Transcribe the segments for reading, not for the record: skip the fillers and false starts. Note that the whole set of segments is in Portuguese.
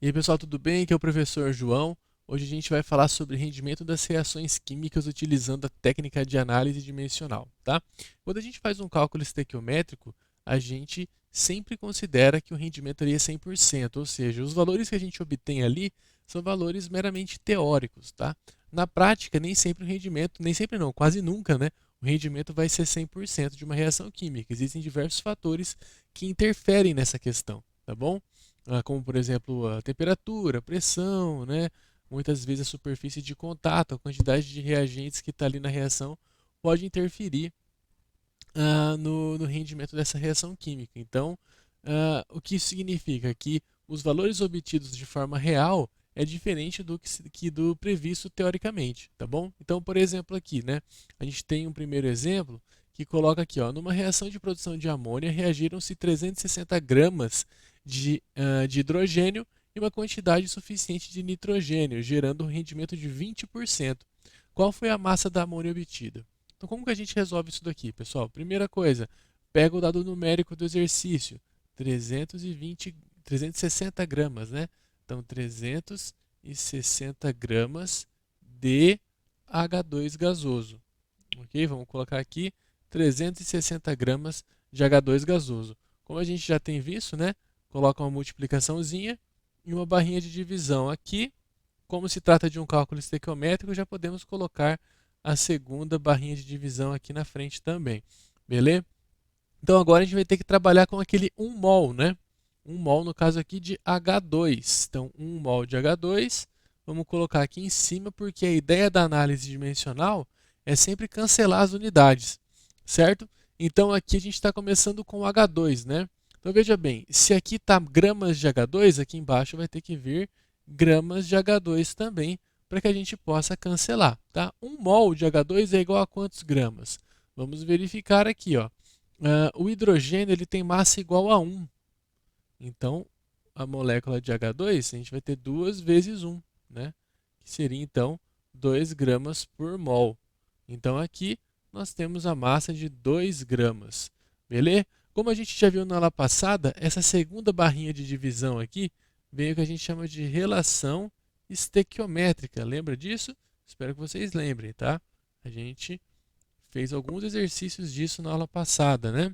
E aí, pessoal, tudo bem? Aqui é o professor João. Hoje a gente vai falar sobre rendimento das reações químicas utilizando a técnica de análise dimensional, tá? Quando a gente faz um cálculo estequiométrico, a gente sempre considera que o rendimento ali é 100%, ou seja, os valores que a gente obtém ali são valores meramente teóricos, tá? Na prática, nem sempre o rendimento, nem sempre não, quase nunca, né? O rendimento vai ser 100% de uma reação química. Existem diversos fatores que interferem nessa questão, tá bom? Como por exemplo a temperatura, a pressão, né? Muitas vezes a superfície de contato, a quantidade de reagentes que está ali na reação pode interferir no rendimento dessa reação química. Então, o que isso significa? Que os valores obtidos de forma real é diferente que do previsto teoricamente, tá bom? Então, por exemplo, aqui, né? A gente tem um primeiro exemplo que coloca aqui, ó, numa reação de produção de amônia reagiram-se 360 gramas de hidrogênio e uma quantidade suficiente de nitrogênio, gerando um rendimento de 20%. Qual foi a massa da amônia obtida? Então, como que a gente resolve isso daqui, pessoal? Primeira coisa, pega o dado numérico do exercício, 360 gramas, né? Então, 360 gramas de H2 gasoso. Ok? Vamos colocar aqui 360 gramas de H2 gasoso. Como a gente já tem visto, né? Coloca uma multiplicaçãozinha e uma barrinha de divisão aqui. Como se trata de um cálculo estequiométrico, já podemos colocar a segunda barrinha de divisão aqui na frente também. Beleza? Então agora a gente vai ter que trabalhar com aquele 1 mol, né? 1 mol no caso aqui de H2. Então 1 mol de H2, vamos colocar aqui em cima porque a ideia da análise dimensional é sempre cancelar as unidades, certo? Então aqui a gente está começando com H2, né? Então veja bem, se aqui está gramas de H2, aqui embaixo vai ter que vir gramas de H2 também, para que a gente possa cancelar, tá? 1 mol de H2 é igual a quantos gramas? Vamos verificar aqui, ó. O hidrogênio ele tem massa igual a 1. Então, a molécula de H2, a gente vai ter 2 vezes 1, né? Que seria, então, 2 gramas por mol. Então, aqui nós temos a massa de 2 gramas. Beleza? Como a gente já viu na aula passada, essa segunda barrinha de divisão aqui vem o que a gente chama de relação estequiométrica. Lembra disso? Espero que vocês lembrem, tá? A gente fez alguns exercícios disso na aula passada, né?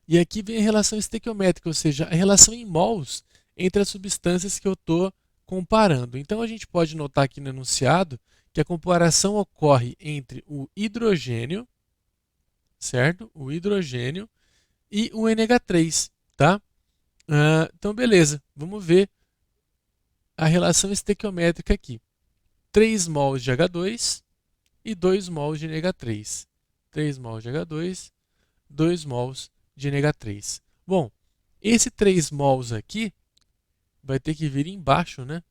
E aqui vem a relação estequiométrica, ou seja, a relação em mols entre as substâncias que eu estou comparando. Então a gente pode notar aqui no enunciado que a comparação ocorre entre o hidrogênio, certo? O hidrogênio e o NH3, tá? Então beleza, vamos ver a relação estequiométrica aqui. 3 mols de H2 e 2 mols de NH3. 3 mols de H2, 2 mols de NH3. Bom, esse 3 mols aqui vai ter que vir embaixo, né?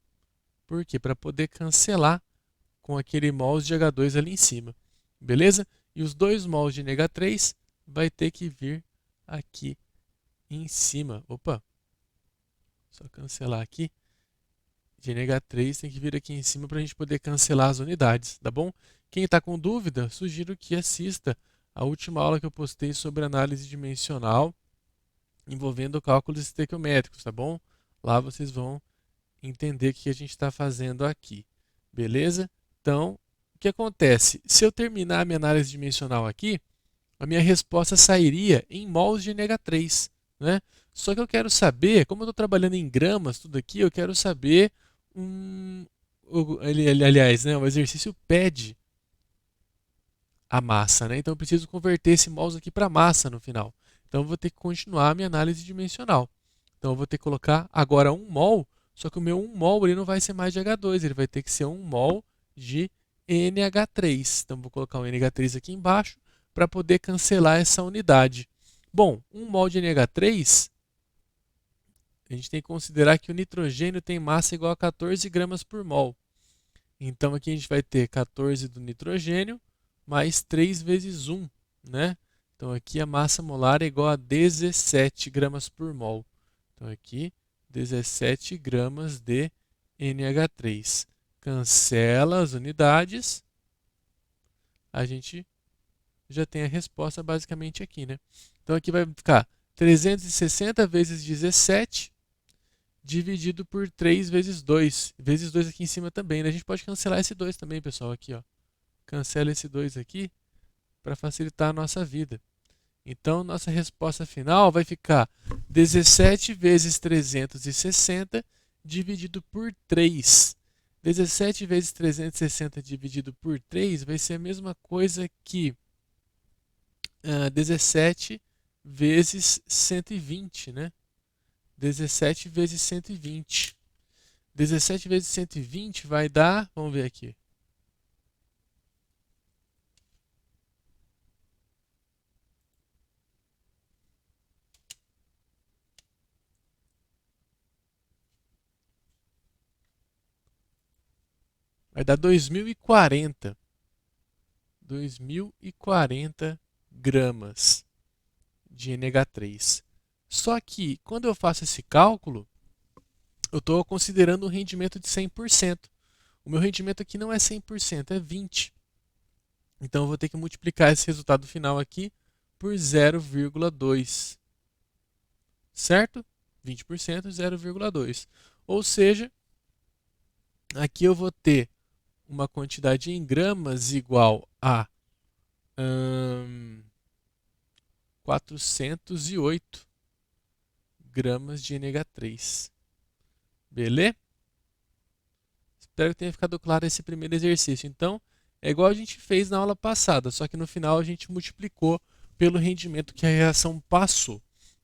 Por quê? Para poder cancelar com aquele mols de H2 ali em cima. Beleza? E os 2 mols de NH3 vai ter que vir aqui em cima. Opa, só cancelar aqui. De NH3 tem que vir aqui em cima para a gente poder cancelar as unidades, tá bom? Quem está com dúvida, sugiro que assista a última aula que eu postei sobre análise dimensional envolvendo cálculos estequiométricos, tá bom? Lá vocês vão entender o que a gente está fazendo aqui, beleza? Então, o que acontece? Se eu terminar a minha análise dimensional aqui, a minha resposta sairia em mols de NH3, né? Só que eu quero saber, como eu estou trabalhando em gramas, tudo aqui, eu quero saber, aliás, né, o exercício pede a massa, né? Então eu preciso converter esse mols aqui para massa no final. Então eu vou ter que continuar a minha análise dimensional. Então eu vou ter que colocar agora 1 mol, só que o meu 1 mol ele não vai ser mais de H2, ele vai ter que ser 1 mol de NH3. Então vou colocar o NH3 aqui embaixo para poder cancelar essa unidade. Bom, 1 mol de NH3, a gente tem que considerar que o nitrogênio tem massa igual a 14 gramas por mol. Então aqui a gente vai ter 14 do nitrogênio mais 3 vezes 1, né? Então aqui a massa molar é igual a 17 gramas por mol. Então aqui 17 gramas de NH3. Cancela as unidades, a gente já tem a resposta basicamente aqui, né? Então aqui vai ficar 360 vezes 17 dividido por 3 vezes 2. Vezes 2 aqui em cima também, né? A gente pode cancelar esse 2 também, pessoal, aqui, ó. Cancela esse 2 aqui para facilitar a nossa vida. Então, nossa resposta final vai ficar 17 vezes 360 dividido por 3. 17 vezes 360 dividido por 3 vai ser a mesma coisa que 17 vezes 120, né? 17 vezes 120. 17 vezes 120 vai dar, vamos ver aqui. Vai dar 2040. 2040 gramas de NH3. Só que, quando eu faço esse cálculo, eu estou considerando um rendimento de 100%. O meu rendimento aqui não é 100%, é 20%. Então, eu vou ter que multiplicar esse resultado final aqui por 0,2. Certo? 20%, 0,2. Ou seja, aqui eu vou ter uma quantidade em gramas igual a 408 gramas de NH3. Beleza? Espero que tenha ficado claro esse primeiro exercício. Então, é igual a gente fez na aula passada, só que no final a gente multiplicou pelo rendimento que a reação passou.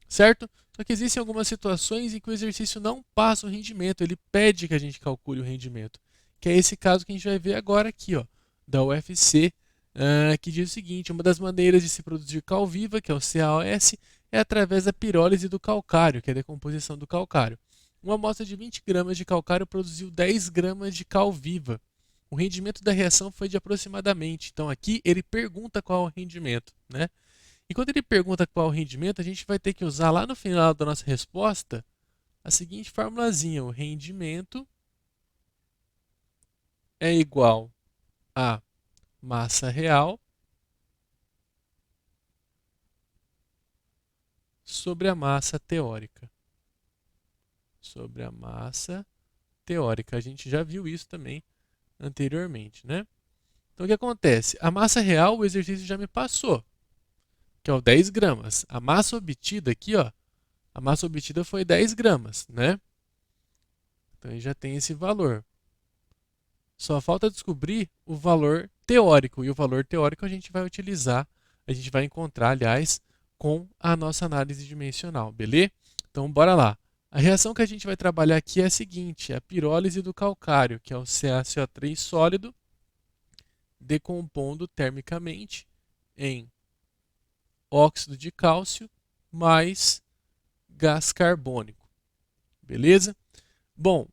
Certo? Só que existem algumas situações em que o exercício não passa o rendimento, ele pede que a gente calcule o rendimento. Que é esse caso que a gente vai ver agora aqui, ó, da UFC, que diz o seguinte: uma das maneiras de se produzir cal viva, que é o CaOS, é através da pirólise do calcário, que é a decomposição do calcário. Uma amostra de 20 gramas de calcário produziu 10 gramas de cal viva. O rendimento da reação foi de aproximadamente. Então aqui ele pergunta qual é o rendimento, né? E quando ele pergunta qual é o rendimento, a gente vai ter que usar lá no final da nossa resposta a seguinte formulazinha: o rendimento é igual a massa real sobre a massa teórica. Sobre a massa teórica. A gente já viu isso também anteriormente, né? Então o que acontece? A massa real, o exercício já me passou, que é o 10 gramas. A massa obtida aqui, ó, a massa obtida foi 10 gramas, né? Então já tem esse valor. Só falta descobrir o valor teórico. E o valor teórico a gente vai utilizar, a gente vai encontrar, aliás, com a nossa análise dimensional, beleza? Então, bora lá. A reação que a gente vai trabalhar aqui é a seguinte: é a pirólise do calcário, que é o CaCO3 sólido, decompondo termicamente em óxido de cálcio mais gás carbônico. Beleza? Bom,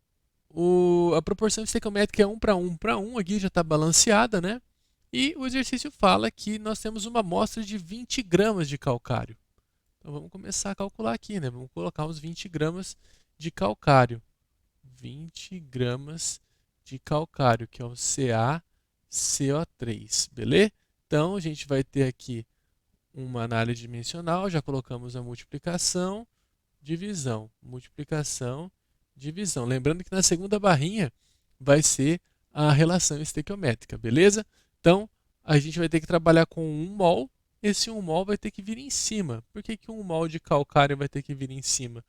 a proporção estequiométrica é 1 para 1 para 1, aqui já está balanceada, né? E o exercício fala que nós temos uma amostra de 20 gramas de calcário. Então vamos começar a calcular aqui, né? Vamos colocar uns 20 gramas de calcário. 20 gramas de calcário, que é o CaCO3, beleza? Então a gente vai ter aqui uma análise dimensional, já colocamos a multiplicação, divisão, multiplicação, divisão. Lembrando que na segunda barrinha vai ser a relação estequiométrica, beleza? Então, a gente vai ter que trabalhar com 1 mol. Esse 1 mol vai ter que vir em cima. Por que 1 mol de calcário vai ter que vir em cima?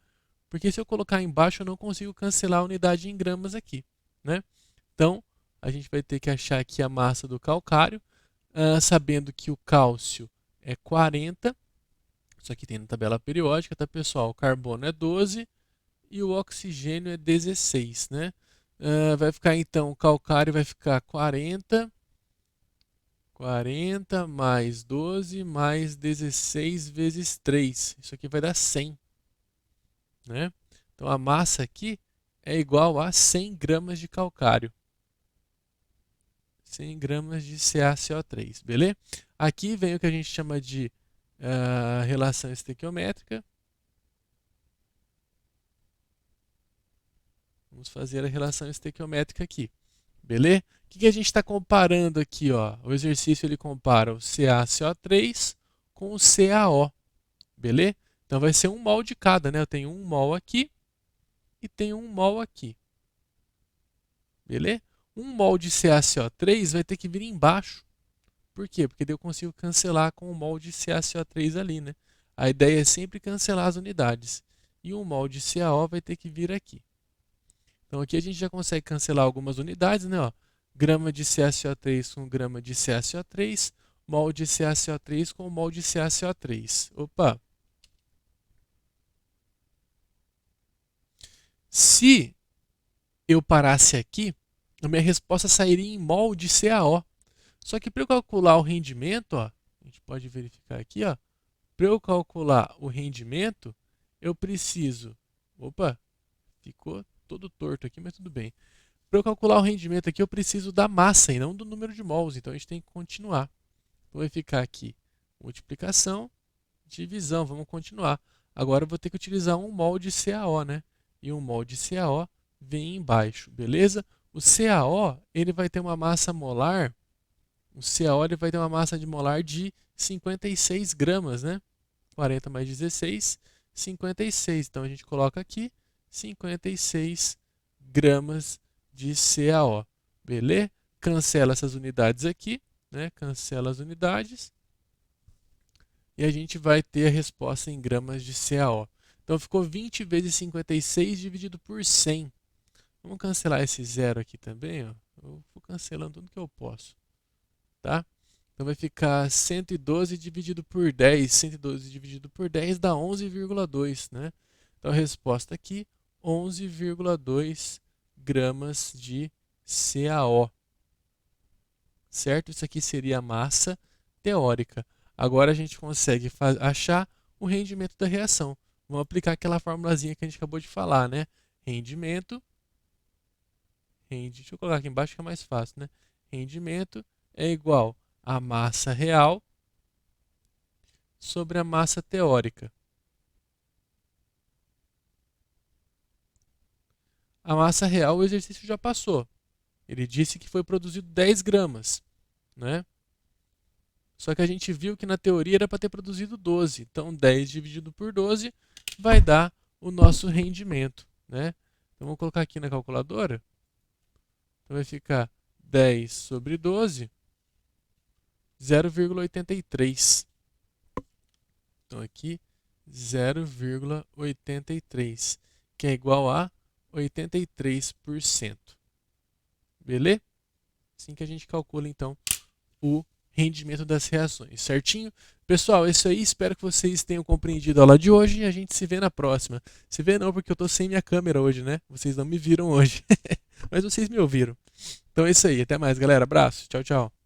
Porque se eu colocar embaixo, eu não consigo cancelar a unidade em gramas aqui, né? Então, a gente vai ter que achar aqui a massa do calcário, sabendo que o cálcio é 40. Isso aqui tem na tabela periódica, tá, pessoal? O carbono é 12 e o oxigênio é 16, né? Vai ficar, então, o calcário vai ficar 40 mais 12 mais 16 vezes 3. Isso aqui vai dar 100, né? Então, a massa aqui é igual a 100 gramas de calcário. 100 gramas de CaCO3, beleza? Aqui vem o que a gente chama de relação estequiométrica. Vamos fazer a relação estequiométrica aqui, beleza? O que a gente está comparando aqui, ó? O exercício ele compara o CaCO3 com o CaO, beleza? Então vai ser 1 mol de cada, né? Eu tenho 1 mol aqui e tem 1 mol aqui. Beleza? 1 mol de CaCO3 vai ter que vir embaixo. Por quê? Porque daí eu consigo cancelar com 1 mol de CaCO3 ali, né? A ideia é sempre cancelar as unidades. E 1 mol de CaO vai ter que vir aqui. Então aqui a gente já consegue cancelar algumas unidades, né? Ó, grama de CaCO3 com grama de CaCO3, mol de CaCO3 com mol de CaCO3. Opa! Se eu parasse aqui, a minha resposta sairia em mol de CaO. Só que para eu calcular o rendimento, ó, a gente pode verificar aqui, ó, para eu calcular o rendimento, eu preciso... Opa, ficou todo torto aqui, mas tudo bem. Para eu calcular o rendimento aqui, eu preciso da massa e não do número de mols, então a gente tem que continuar. Então vai ficar aqui multiplicação, divisão, vamos continuar. Agora eu vou ter que utilizar 1 mol de CaO, né? E 1 mol de CaO vem embaixo, beleza? O CaO, ele vai ter uma massa molar, o CaO ele vai ter uma massa de molar de 56 gramas, né? 40 mais 16, 56. Então a gente coloca aqui 56 gramas de CaO, beleza? Cancela essas unidades aqui, né? Cancela as unidades. E a gente vai ter a resposta em gramas de CaO. Então ficou 20 vezes 56 dividido por 100. Vamos cancelar esse zero aqui também, ó. Eu vou cancelando tudo que eu posso, tá? Então vai ficar 112 dividido por 10. 112 dividido por 10 dá 11,2, né? Então a resposta aqui, 11,2 gramas de CaO. Certo? Isso aqui seria a massa teórica. Agora a gente consegue achar o rendimento da reação. Vamos aplicar aquela formulazinha que a gente acabou de falar, né? Rendimento. Deixa eu colocar aqui embaixo que é mais fácil, né? Rendimento é igual a massa real sobre a massa teórica. A massa real, o exercício já passou. Ele disse que foi produzido 10 gramas, né? Só que a gente viu que na teoria era para ter produzido 12. Então, 10 dividido por 12 vai dar o nosso rendimento, né? Então, vamos colocar aqui na calculadora. Então, vai ficar 10 sobre 12, 0,83. Então, aqui, 0,83, que é igual a 83%. Beleza? Assim que a gente calcula, então, o rendimento das reações, certinho? Pessoal, é isso aí. Espero que vocês tenham compreendido a aula de hoje e a gente se vê na próxima. Se vê não, porque eu estou sem minha câmera hoje, né? Vocês não me viram hoje, mas vocês me ouviram. Então é isso aí. Até mais, galera. Abraço. Tchau, tchau.